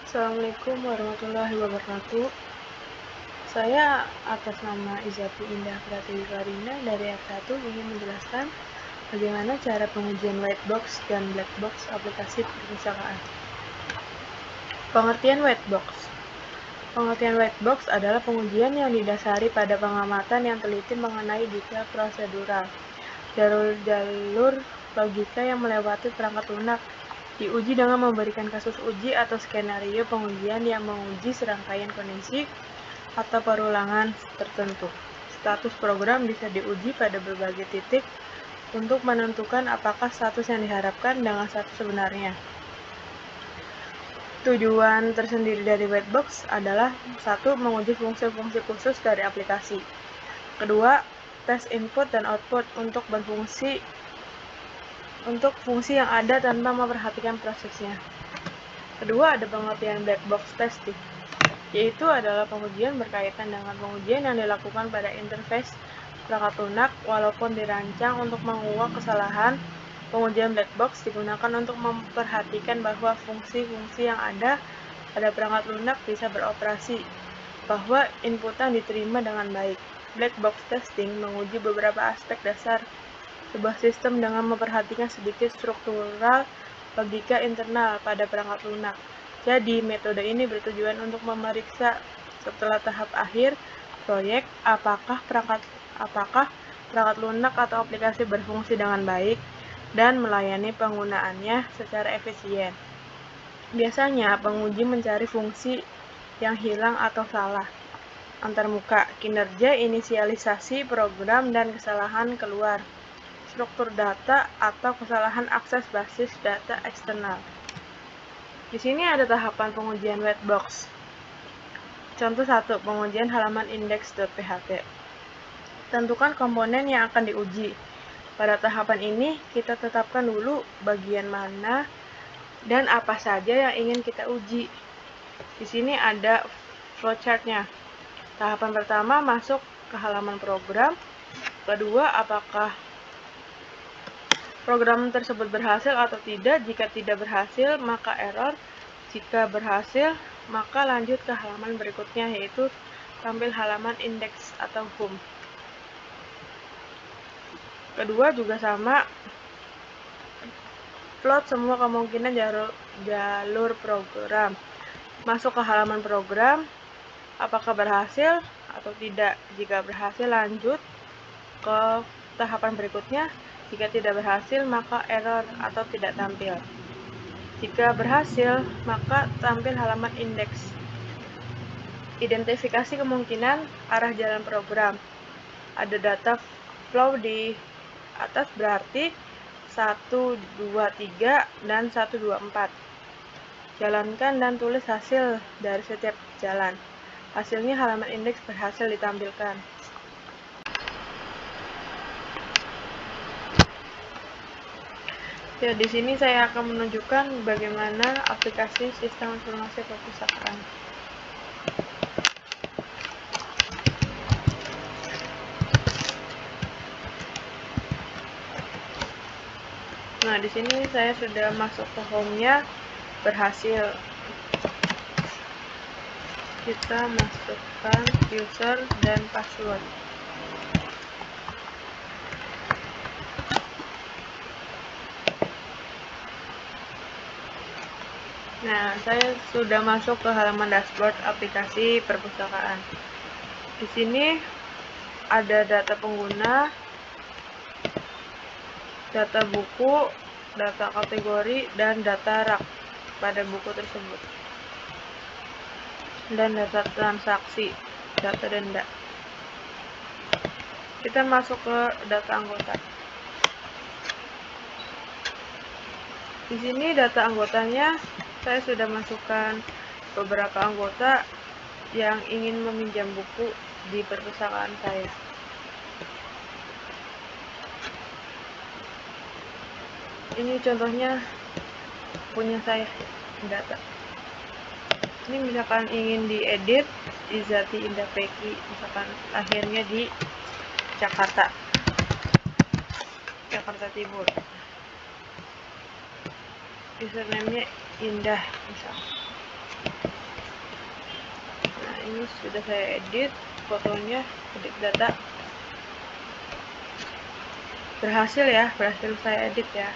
Assalamualaikum warahmatullahi wabarakatuh. Saya atas nama Izati Indah Pratiwi Karina dari F1 ingin menjelaskan bagaimana cara pengujian white box dan black box aplikasi perpustakaan. Pengertian white box. Pengertian white box adalah pengujian yang didasari pada pengamatan yang teliti mengenai detail prosedural, jalur logika yang melewati perangkat lunak, diuji dengan memberikan kasus uji atau skenario pengujian yang menguji serangkaian kondisi atau perulangan tertentu. Status program bisa diuji pada berbagai titik untuk menentukan apakah status yang diharapkan dengan status sebenarnya. Tujuan tersendiri dari white box adalah 1. Menguji fungsi-fungsi khusus dari aplikasi. Kedua, tes input dan output untuk fungsi yang ada tanpa memperhatikan prosesnya. Kedua, ada pengertian black box testing, yaitu adalah pengujian berkaitan dengan pengujian yang dilakukan pada interface perangkat lunak walaupun dirancang untuk menguak kesalahan. Pengujian black box digunakan untuk memperhatikan bahwa fungsi-fungsi yang ada pada perangkat lunak bisa beroperasi, bahwa inputan diterima dengan baik. Black box testing menguji beberapa aspek dasar sebuah sistem dengan memperhatikan sedikit struktural logika internal pada perangkat lunak. Jadi, metode ini bertujuan untuk memeriksa setelah tahap akhir proyek apakah perangkat lunak atau aplikasi berfungsi dengan baik dan melayani penggunaannya secara efisien. Biasanya, penguji mencari fungsi yang hilang atau salah antarmuka, kinerja inisialisasi program dan kesalahan keluar, struktur data atau kesalahan akses basis data eksternal. Di sini ada tahapan pengujian white box. Contoh 1, pengujian halaman index.php. Tentukan komponen yang akan diuji. Pada tahapan ini, kita tetapkan dulu bagian mana dan apa saja yang ingin kita uji. Di sini ada flowchart-nya. Tahapan pertama, masuk ke halaman program. Kedua, apakah program tersebut berhasil atau tidak. Jika tidak berhasil, maka error. Jika berhasil, maka lanjut ke halaman berikutnya, yaitu tampil halaman index atau home. Kedua juga sama, plot semua kemungkinan jalur program. Masuk ke halaman program, apakah berhasil atau tidak. Jika berhasil, lanjut ke tahapan berikutnya. Jika tidak berhasil, maka error atau tidak tampil. Jika berhasil, maka tampil halaman indeks. Identifikasi kemungkinan arah jalan program. Ada data flow di atas, berarti 1, 2, 3, dan 1, 2, 4. Jalankan dan tulis hasil dari setiap jalan. Hasilnya halaman indeks berhasil ditampilkan. Ya, di sini saya akan menunjukkan bagaimana aplikasi sistem informasi perpustakaan. Nah, di sini saya sudah masuk ke home-nya, berhasil. Kita masukkan user dan password. Nah, saya sudah masuk ke halaman dashboard aplikasi perpustakaan. Di sini ada data pengguna, data buku, data kategori, dan data rak pada buku tersebut, dan data transaksi, data denda. Kita masuk ke data anggota. Di sini data anggotanya, saya sudah masukkan beberapa anggota yang ingin meminjam buku di perpustakaan saya. Ini contohnya punya saya data. Ini misalkan ingin diedit, Izati Indah Peki, misalkan lahirnya di Jakarta Timur. Username-nya Indah misalkan. ini sudah saya edit fotonya, edit data. Berhasil ya, berhasil saya edit ya.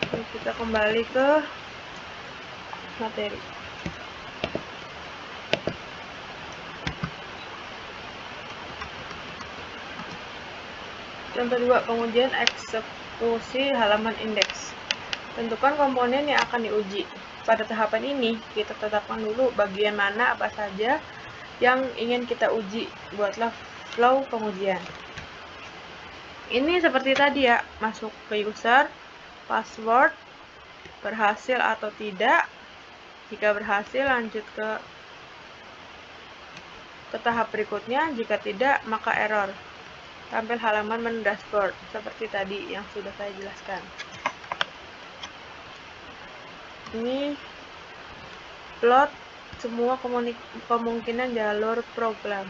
Oke, kita kembali ke materi. Contoh 2, pengujian eksekusi halaman indeks. Tentukan komponen yang akan diuji. Pada tahapan ini, kita tetapkan dulu bagian mana apa saja yang ingin kita uji. Buatlah flow pengujian. Ini seperti tadi ya, masuk ke user, password, berhasil atau tidak. Jika berhasil, lanjut ke tahap berikutnya. Jika tidak, maka error. Tampil halaman menu dashboard, seperti tadi yang sudah saya jelaskan. Ini plot semua kemungkinan jalur program.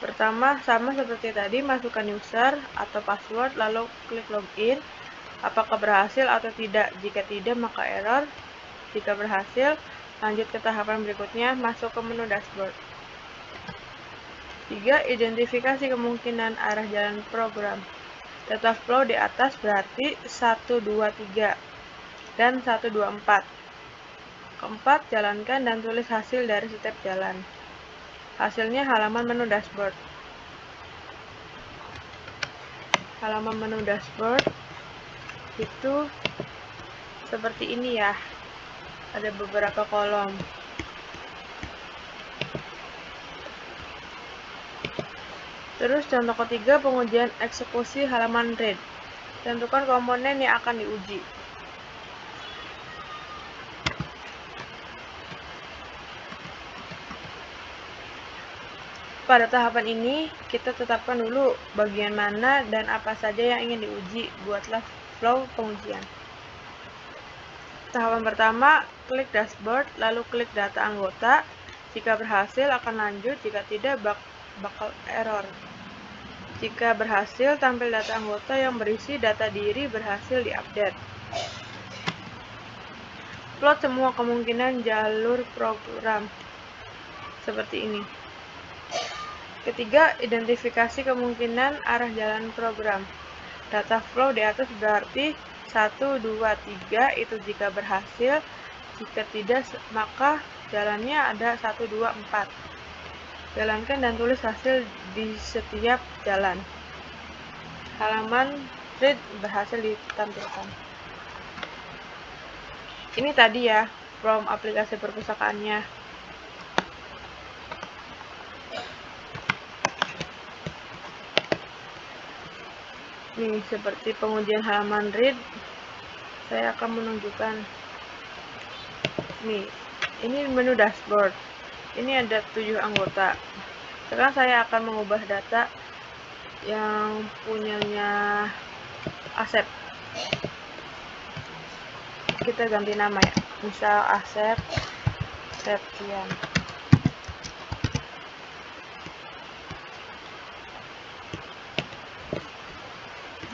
Pertama, sama seperti tadi, masukkan user atau password, lalu klik login. Apakah berhasil atau tidak? Jika tidak, maka error. Jika berhasil, lanjut ke tahapan berikutnya, masuk ke menu dashboard. 3. Identifikasi kemungkinan arah jalan program. Data flow di atas berarti 1, 2, 3 dan 1, 2, 4. Keempat, jalankan dan tulis hasil dari setiap jalan. Hasilnya halaman menu dashboard. Halaman menu dashboard itu seperti ini ya. Ada beberapa kolom. Terus contoh ketiga, pengujian eksekusi halaman read. Tentukan komponen yang akan diuji. Pada tahapan ini, kita tetapkan dulu bagian mana dan apa saja yang ingin diuji. Buatlah flow pengujian. Tahapan pertama, klik dashboard, lalu klik data anggota. Jika berhasil, akan lanjut. Jika tidak, bakal error. Jika berhasil, tampil data anggota yang berisi data diri berhasil diupdate. Plot semua kemungkinan jalur program. Seperti ini. Ketiga, identifikasi kemungkinan arah jalan program. Data flow di atas berarti 1, 2, 3 itu jika berhasil. Jika tidak, maka jalannya ada 1, 2, 4. Jalankan dan tulis hasil di setiap jalan. Halaman read berhasil ditampilkan. Ini tadi ya, from aplikasi perpustakaannya. Nih, seperti pengujian halaman read, saya akan menunjukkan. Nih, ini menu dashboard. Ini ada 7 anggota. Sekarang saya akan mengubah data yang punyanya Asep. Kita ganti nama ya. Misal Asep Septian.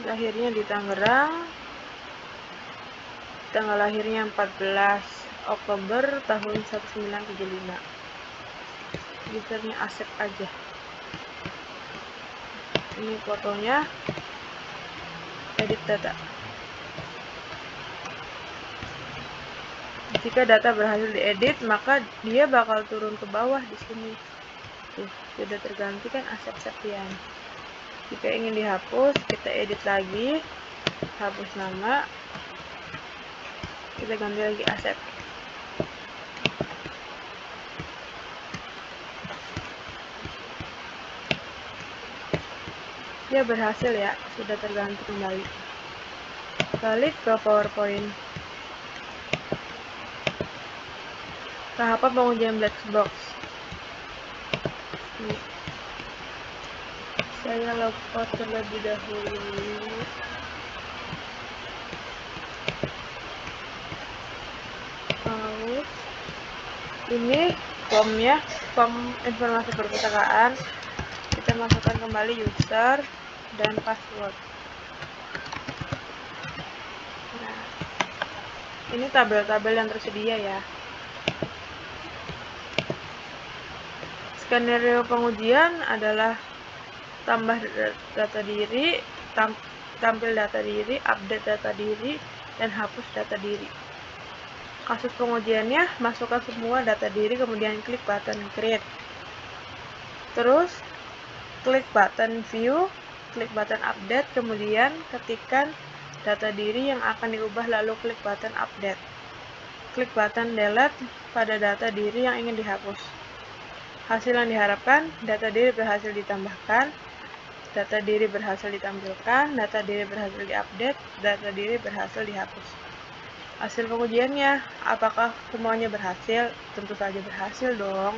Lahirnya di Tangerang. Tanggal lahirnya 14 Oktober tahun 1975. Usernya Asep aja. Ini fotonya. Edit data. Jika data berhasil diedit, maka dia bakal turun ke bawah di sini. Tuh, sudah terganti kan Asep Septian. Jika ingin dihapus, kita edit lagi, hapus nama, kita ganti lagi Asep. Dia berhasil ya, sudah terganti kembali. Balik ke PowerPoint. Tahapan pengujian black box. Nih. Saya login terlebih dahulu. Ini formnya, form informasi perpustakaan. Kita masukkan kembali user dan password. Nah, ini tabel-tabel yang tersedia ya. Skenario pengujian adalah tambah data diri, tampil data diri, update data diri, dan hapus data diri. Kasus pengujiannya, masukkan semua data diri, kemudian klik button create. Terus, klik button view, klik button update, kemudian ketikkan data diri yang akan diubah, lalu klik button update. Klik button delete pada data diri yang ingin dihapus. Hasil yang diharapkan, data diri berhasil ditambahkan, data diri berhasil ditampilkan, data diri berhasil diupdate, data diri berhasil dihapus. Hasil pengujiannya, apakah semuanya berhasil? Tentu saja berhasil dong.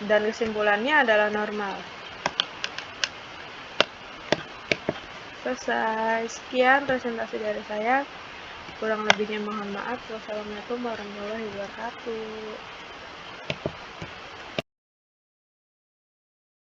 Dan kesimpulannya adalah normal. Selesai. Sekian presentasi dari saya. Kurang lebihnya mohon maaf. Wassalamualaikum warahmatullahi wabarakatuh.